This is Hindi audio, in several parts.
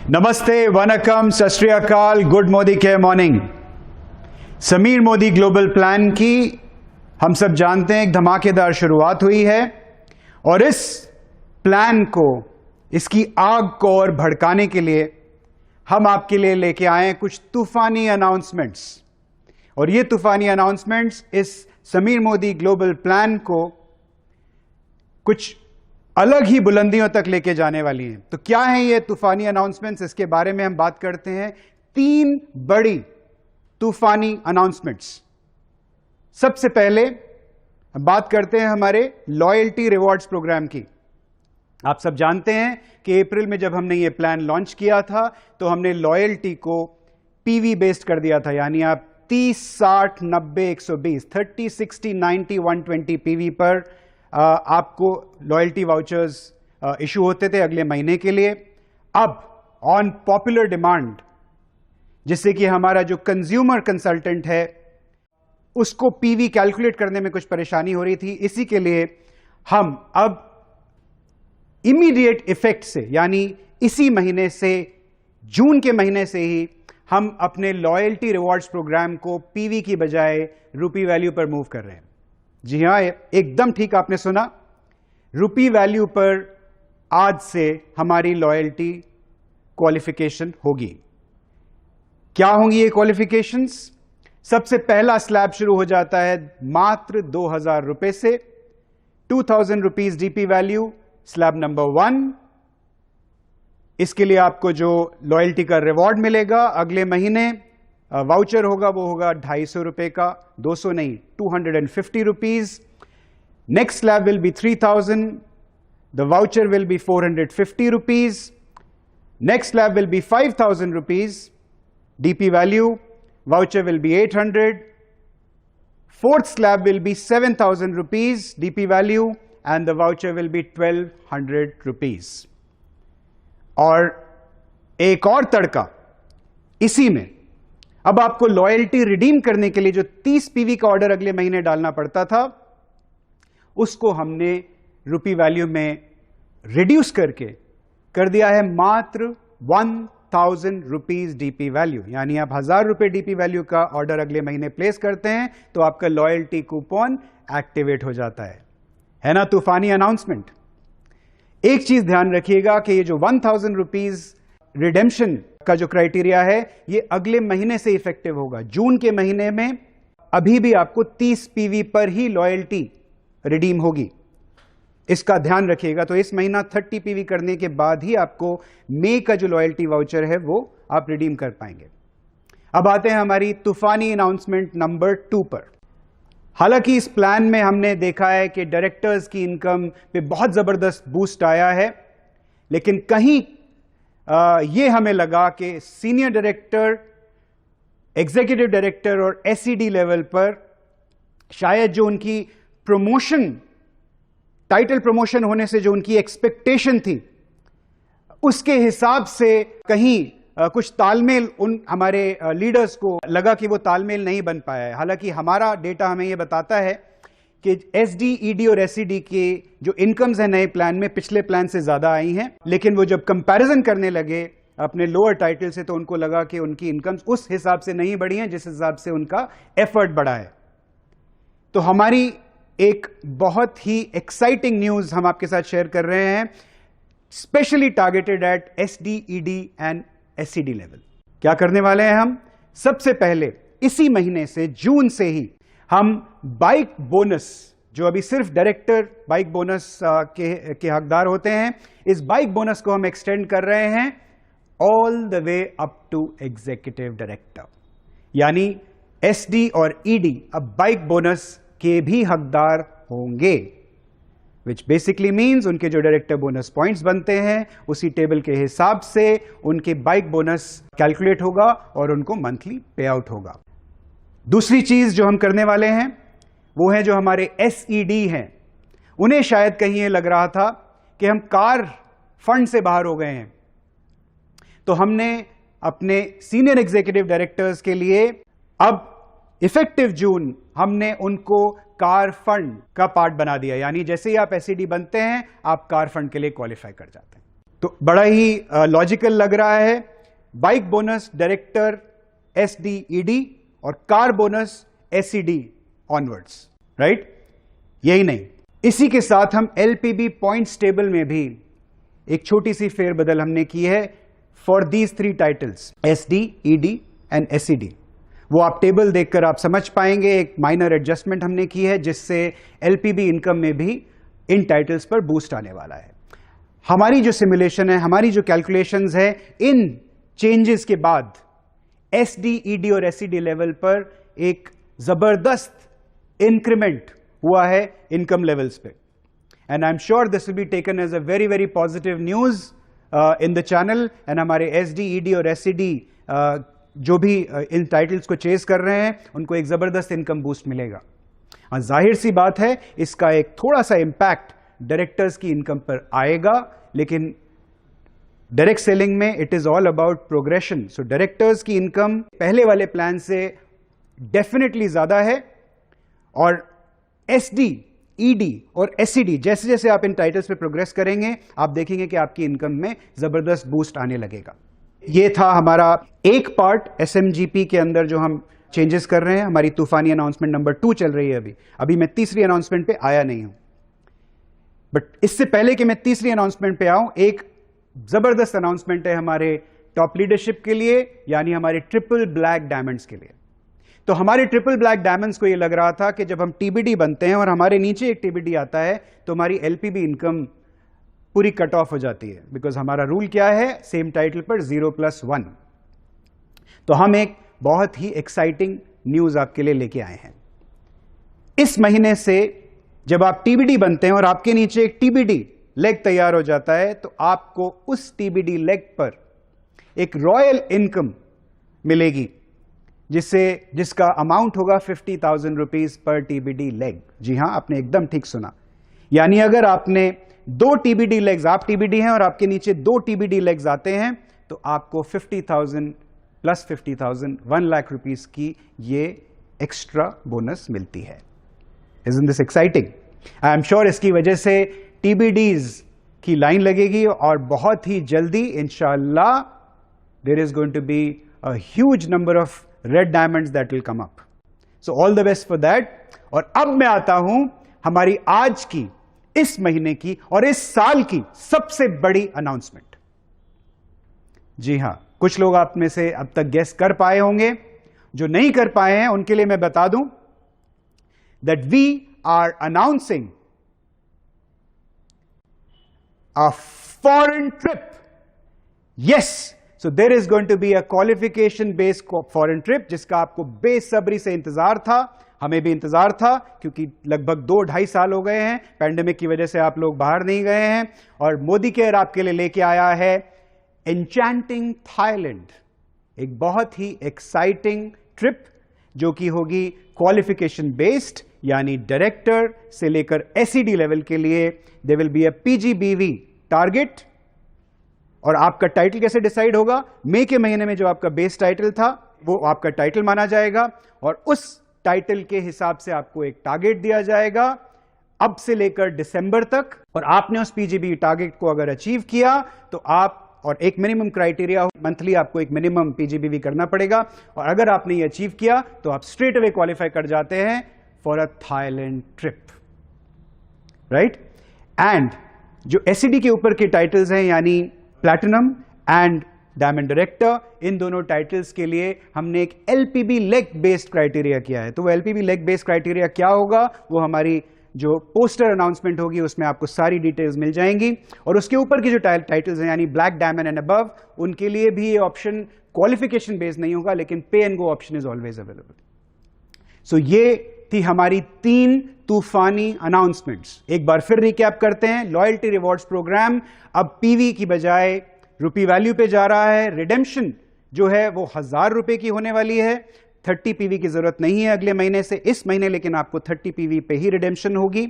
नमस्ते, वनकम, सत श्री अकाल, गुड मोदी के morning. Sameer Modi global plan की हम सब जानते हैं एक धमाकेदार शुरुआत हुई है और इस प्लान को, इसकी आग को और भड़काने के लिए हम आपके लिए लेके आए हैं कुछ तूफानी अनाउंसमेंट्स। और ये तूफानी अनाउंसमेंट्स इस समीर मोदी ग्लोबल प्लान को कुछ अलग ही बुलंदियों तक लेके जाने वाली हैं। तो क्या है ये तूफानी अनाउंसमेंट्स, इसके बारे में हम बात करते हैं। 3 बड़ी तूफानी अनाउंसमेंट्स। सबसे पहले बात करते हैं हमारे लॉयल्टी रिवॉर्ड्स प्रोग्राम की। आप सब जानते हैं कि अप्रैल में जब हमने ये प्लान लॉन्च किया था तो हमने लॉयल्टी को पीवी बेस्ड कर दिया था, यानी आप 30, 60, 90, 120, 30, 60, 90, 120 पीवी पर आपको लॉयल्टी वाउचर्स इशू होते थे अगले महीने के लिए। अब ऑन पॉपुलर डिमांड, जिससे कि हमारा जो कंज्यूमर कंसल्टेंट है उसको पीवी कैलकुलेट करने में कुछ परेशानी हो रही थी, इसी के लिए हम अब इमीडिएट इफेक्ट से, यानी इसी महीने से, जून के महीने से ही हम अपने लॉयल्टी रिवॉर्ड्स प्रोग्राम को पीवी की बजाय रुपी वैल्यू पर मूव कर रहे हैं। जी हां, एकदम ठीक आपने सुना, रुपी वैल्यू पर आज से हमारी लॉयल्टी क्वालिफिकेशन होगी। क्या होंगी ये क्वालिफिकेशंस? सबसे पहला स्लैब शुरू हो जाता है मात्र 2000 रुपए से, 2000 rupees DP value, slab number 1। इसके लिए आपको जो लॉयल्टी का रिवॉर्ड मिलेगा अगले महीने, वाउचर होगा, वो होगा 250 रुपए का, 200 नहीं, 250 rupees. Next slab will be 3000, the voucher will be 450 rupees. Next slab will be 5000 rupees DP value, voucher will be 800। Fourth slab will be 7000 rupees DP value and the voucher will be 1200 rupees. और एक और तड़का इसी में, अब आपको लॉयल्टी रिडीम करने के लिए जो 30 पीवी का ऑर्डर अगले महीने डालना पड़ता था, उसको हमने रुपी वैल्यू में रिड्यूस करके कर दिया है मात्र 1000 रुपीज डीपी वैल्यू। यानी आप 1000 रुपए डीपी वैल्यू का ऑर्डर अगले महीने प्लेस करते हैं तो आपका लॉयल्टी कूपन एक्टिवेट हो जाता है ना तूफानी अनाउंसमेंट। एक चीज ध्यान रखिएगा कि ये जो 1000 रुपीज रिडेम्पशन का जो क्राइटेरिया है, ये अगले महीने से इफेक्टिव होगा। जून के महीने में अभी भी आपको 30 पीवी पर ही लॉयल्टी रिडीम होगी, इसका ध्यान रखिएगा। तो इस महीना 30 पीवी करने के बाद ही आपको मई का जो लॉयल्टी वाउचर है वो आप रिडीम कर पाएंगे। अब आते हैं हमारी तूफानी अनाउंसमेंट नंबर 2 पर। हालांकि इस प्लान में हमने देखा है कि डायरेक्टर्स की इनकम पे बहुत जबरदस्त बूस्ट आया है, लेकिन कहीं ये हमें लगा कि सीनियर डायरेक्टर, एग्जीक्यूटिव डायरेक्टर और एसईडी लेवल पर शायद जो उनकी प्रमोशन, टाइटल प्रमोशन होने से जो उनकी एक्सपेक्टेशन थी, उसके हिसाब से कहीं कुछ तालमेल उन हमारे लीडर्स को लगा कि वो तालमेल नहीं बन पाया है। हालांकि हमारा डेटा हमें यह बताता है कि एसडी, ईडी और एसईडी के जो इनकम्स हैं नए प्लान में पिछले प्लान से ज्यादा आई हैं, लेकिन वो जब कंपैरिजन करने लगे अपने लोअर टाइटल से तो उनको लगा कि उनकी इनकम्स उस हिसाब से नहीं बढ़ी हैं जिस हिसाब से उनका एफर्ट बढ़ा है। तो हमारी एक बहुत ही एक्साइटिंग न्यूज हम आपके साथ शेयर कर रहे हैं, specially targeted eight SD, ED and SED level. क्या करने वाले हैं हम? सबसे पहले इसी महीने से, जून से ही, हम बाइक बोनस, जो अभी सिर्फ डायरेक्टर बाइक बोनस के हकदार होते हैं, इस बाइक बोनस को हम एक्सटेंड कर रहे हैं all the way up to executive director. यानी एसडी और ईडी अब बाइक बोनस के भी हकदार होंगे, विच बेसिकली मीन्स उनके जो डायरेक्टर बोनस पॉइंट्स बनते हैं उसी टेबल के हिसाब से उनके बाइक बोनस कैलकुलेट होगा और उनको मंथली पे आउट होगा। दूसरी चीज जो हम करने वाले हैं वो है जो हमारे एसईडी हैं, उन्हें शायद कहीं ये लग रहा था कि हम कार फंड से बाहर हो गए हैं, तो हमने अपने सीनियर एग्जीक्यूटिव डायरेक्टर्स के लिए अब इफेक्टिव जून हमने उनको कार फंड का पार्ट बना दिया। यानी जैसे ही आप एसईडी बनते हैं आप कार फंड के लिए क्वालिफाई कर जाते हैं। तो बड़ा ही लॉजिकल लग रहा है। बाइक बोनस डायरेक्टर SDED और car bonus SED onwards, right? यही नहीं, इसी के साथ हम LPB पॉइंट्स टेबल में भी एक छोटी सी फेरबदल हमने की है for these 3 titles SDED and SED। वो आप टेबल देखकर आप समझ पाएंगे, एक माइनर एडजस्टमेंट हमने की है जिससे LPB इनकम में भी इन टाइटल्स पर बूस्ट आने वाला है। हमारी जो सिमुलेशन है, हमारी जो कैलकुलेशंस है, इन चेंजेस के बाद SDED और SED लेवल पर एक जबरदस्त इंक्रीमेंट हुआ है इनकम लेवल्स पे, and I am sure this will be taken as a very very positive news in the channel. And हमारे SDED और SED जो भी इन टाइटल्स को चेस कर रहे हैं उनको एक जबरदस्त इनकम बूस्ट मिलेगा। जाहिर सी बात है इसका एक थोड़ा सा इंपैक्ट डायरेक्टर्स की इनकम पर आएगा, लेकिन डायरेक्ट सेलिंग में it is all about progression. So directors की इनकम पहले वाले प्लान से डेफिनेटली ज्यादा है, और SDED और SED जैसे जैसे आप इन टाइटल्स पे प्रोग्रेस करेंगे आप देखेंगे कि आपकी इनकम में जबरदस्त बूस्ट आने लगेगा। ये था हमारा एक पार्ट SMGP के अंदर जो हम चेंजेस कर रहे हैं। हमारी तूफानी अनाउंसमेंट नंबर 2 चल रही है अभी मैं तीसरी अनाउंसमेंट पे आया नहीं हूं, बट इससे पहले कि मैं तीसरी अनाउंसमेंट पे आऊं, एक जबरदस्त अनाउंसमेंट है हमारे टॉप लीडरशिप के लिए, यानी हमारे ट्रिपल ब्लैक डायमंड्स के लिए। तो हमारे ट्रिपल ब्लैक डायमंड्स को यह लग रहा था कि जब हम TBD बनते हैं और हमारे नीचे एक TBD आता है तो हमारी LPB इनकम पूरी कट ऑफ हो जाती है, बिकॉज हमारा रूल क्या है, सेम टाइटल पर 0+1। तो हम एक बहुत ही एक्साइटिंग न्यूज आपके लिए लेके आए हैं। इस महीने से जब आप TBD बनते हैं और आपके नीचे एक TBD लेग तैयार हो जाता है तो आपको उस TBD लेग पर एक रॉयल इनकम मिलेगी, जिसका अमाउंट होगा 50,000 रुपीज पर TBD लेग। जी हां, आपने एकदम ठीक सुना। यानी अगर आपने 2 TBD लेग्स, आप TBD हैं और आपके नीचे 2 TBD लेग्स आते हैं तो आपको 50,000 प्लस 50,000 1 लाख रुपीस की ये एक्स्ट्रा बोनस मिलती है। Isn't this exciting? I am sure इसकी वजह से TBDs की लाइन लगेगी और बहुत ही जल्दी इंशाअल्लाह there is going to be a huge number of red diamonds that will come up. So all the best for that. और अब मैं आता हूं हमारी आज की, इस महीने की और इस साल की सबसे बड़ी अनाउंसमेंट। जी हां, कुछ लोग आप में से अब तक गेस कर पाए होंगे, जो नहीं कर पाए हैं उनके लिए मैं बता दूं that we are announcing a foreign trip. Yes, so there is going to be a qualification based foreign trip, जिसका आपको बेसब्री से इंतजार था, हमें भी इंतजार था, क्योंकि लगभग 2-2.5 साल हो गए हैं, पैंडेमिक की वजह से आप लोग बाहर नहीं गए हैं, और मोदी केयर आपके लिए लेके आया है एन्चैंटिंग थाईलैंड, एक बहुत ही एक्साइटिंग ट्रिप जो कि होगी क्वालिफिकेशन बेस्ड, यानी डायरेक्टर से लेकर SED लेवल के लिए there will be a PGBV target. और आपका टाइटल कैसे डिसाइड होगा? मई के महीने में जो आपका बेस टाइटल था वो आपका टाइटल माना जाएगा, और उस टाइटल के हिसाब से आपको एक टारगेट दिया जाएगा अब से लेकर दिसंबर तक, और आपने उस PGB टारगेट को अगर अचीव किया तो आप, और एक मिनिमम क्राइटेरिया, मंथली आपको एक मिनिमम PGBV करना पड़ेगा, और अगर आपने ये अचीव किया तो आप स्ट्रेट अवे क्वालिफाई कर जाते हैं for a Thailand trip, right. And जो SED के ऊपर के टाइटल्स हैं, यानी प्लैटिनम एंड डायमंड डायरेक्टर, इन दोनों टाइटल्स के लिए हमने एक LPB लेग बेस्ड क्राइटेरिया किया है। तो वो LPB लेग बेस्ड क्राइटेरिया क्या होगा, वो हमारी जो पोस्टर अनाउंसमेंट होगी उसमें आपको सारी डिटेल्स मिल जाएंगी। और उसके ऊपर की जो टाइटल्स हैं, यानी ब्लैक डायमंड एंड अबव, उनके लिए भी ये ऑप्शन क्वालिफिकेशन बेस्ड नहीं होगा, लेकिन pay and go option is always available. So ये थी हमारी 3 तूफानी अनाउंसमेंट्स। एक बार फिर रिकैप करते हैं। लॉयल्टी रिवॉर्ड्स प्रोग्राम अब PV की बजाय रुपी वैल्यू पे जा रहा है। रिडेम्पशन जो है वो 1000 रुपए की होने वाली है। 30 PV की जरूरत नहीं है अगले महीने से, इस महीने लेकिन आपको 30 PV पे ही रिडेम्पशन होगी,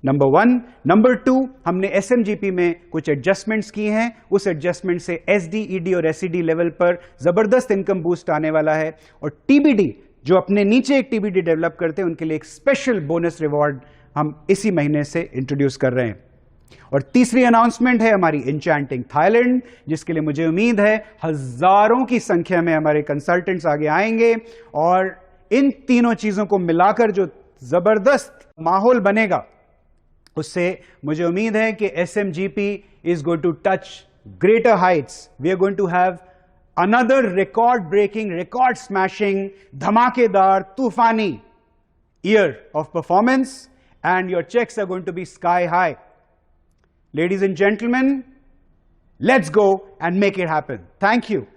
नंबर 1। नंबर 2, हमने SMGP में कुछ एडजस्टमेंट्स की हैं, उस एडजस्टमेंट से SDED और SED लेवल पर जबरदस्त इनकम बूस्ट आने वाला है। और TBD जो अपने नीचे एक TBD डेवलप करते हैं उनके लिए एक स्पेशल बोनस रिवॉर्ड हम इसी महीने से इंट्रोड्यूस कर रहे हैं। और तीसरी अनाउंसमेंट है हमारी इंचैंटिंग थाईलैंड, जिसके लिए मुझे उम्मीद है हजारों की संख्या में हमारे कंसल्टेंट्स आगे आएंगे और इन तीनों चीजों को मिलाकर जो जबरदस्त माहौल बनेगा, उससे मुझे उम्मीद है कि SMGP is going to touch greater heights. We are going to have another record-breaking, record-smashing, धमाकेदार, तूफानी year of performance, and your checks are going to be sky high. Ladies and gentlemen, let's go and make it happen. Thank you.